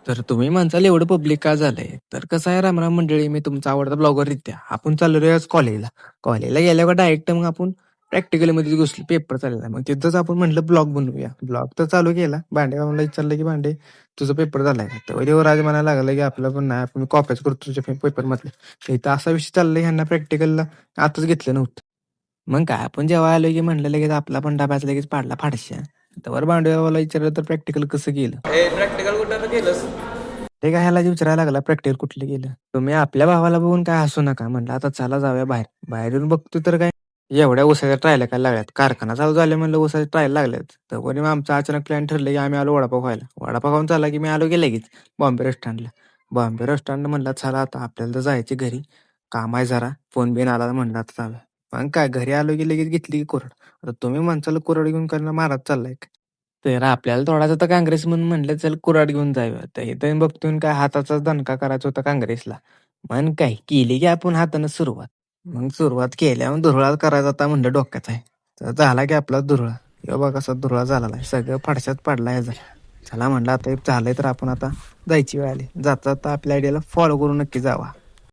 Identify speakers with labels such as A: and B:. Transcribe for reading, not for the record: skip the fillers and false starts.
A: तर तुम्ही म्हणसाल एवढं पब्लिक का झालंय? तर कसं आहे रामराम मंडळी, मी तुमचा आवडता ब्लॉगर रित्या. आपण चाललोय आज कॉलेजला. कॉलेजला गेल्यावर डायरेक्ट मग आपण प्रॅक्टिकलमध्ये घुसलो. पेपर चाललेला. मग तिथंच आपण म्हटलं ब्लॉग बनवूया. ब्लॉग तर चालू केला. भांड्याला विचारलं की भांडे तुझा पेपर झालाय का? तेव्हा राज म्हणायला लागला की आपला पण नाही, आपण कॉप्याच करतो तुझ्या पेपरमधल्या. तर इथं असा विषय चाललाय, ह्यांना प्रॅक्टिकलला आताच घेतलं नव्हतं. मग काय आपण जेव्हा आलो की म्हणलं लगेच आपला पण डब्यात लगेच पाडला फाडशा. त्यावर भांडवलवाला विचारलं तर प्रॅक्टिकल कसं केलं?
B: प्रॅक्टिकल कुठं केलंस?
A: ते काय ह्याला विचारायला लागला प्रॅक्टिकल कुठलं गेलं. तुम्ही आपल्या भावाला बघून काय हसू नका. म्हणलं आता चला जाऊया बाहेर. बाहेर येऊन बघतो तर काय एवढ्या उसाच्या ट्रायला काय लागल्यात. कारखाना चालू झाले म्हणलं उसाच्या ट्रायल लागल्यात. तर कोणी आमचा अचानक प्लॅन ठरलं की आम्ही आलो वडापाव खायला. वडापाव खाऊन चालला की मी आलो की लगेच बॉम्बे रेस्टॉरंटला. बॉम्बे रेस्टॉरंट म्हणलं चला आता आपल्याला तर जायचे घरी. काम आहे जरा. फोन बिन आला म्हणलं आता चालू. मग काय घरी आलो की लगेच घेतली की कुऱ्हाड. आता तुम्ही म्हणसाल कुऱ्हाड घेऊन करणं महाराज चाललाय का? तर आपल्याला थोडासा तर काँग्रेस म्हणून म्हणलं चल कुऱ्हाड घेऊन जाऊया. तर इथं बघतोय काय हाताचाच दणका करायचा होता काँग्रेसला. मग काय केली की आपण हातानं सुरुवात. मग सुरुवात केल्यावर धुरळा करायचा आता म्हणलं डोक्याचा आहे. तर झाला की आपला धुरळा. हे बघा कसा धुरळा झालेला आहे. सगळं फाडशात पडला ह्याचा. चला म्हणलं आता हे झालंय तर आपण आता जायची वेळ आली. जाता जाता आपल्या आयडियाला फॉलो करून नक्की जावा.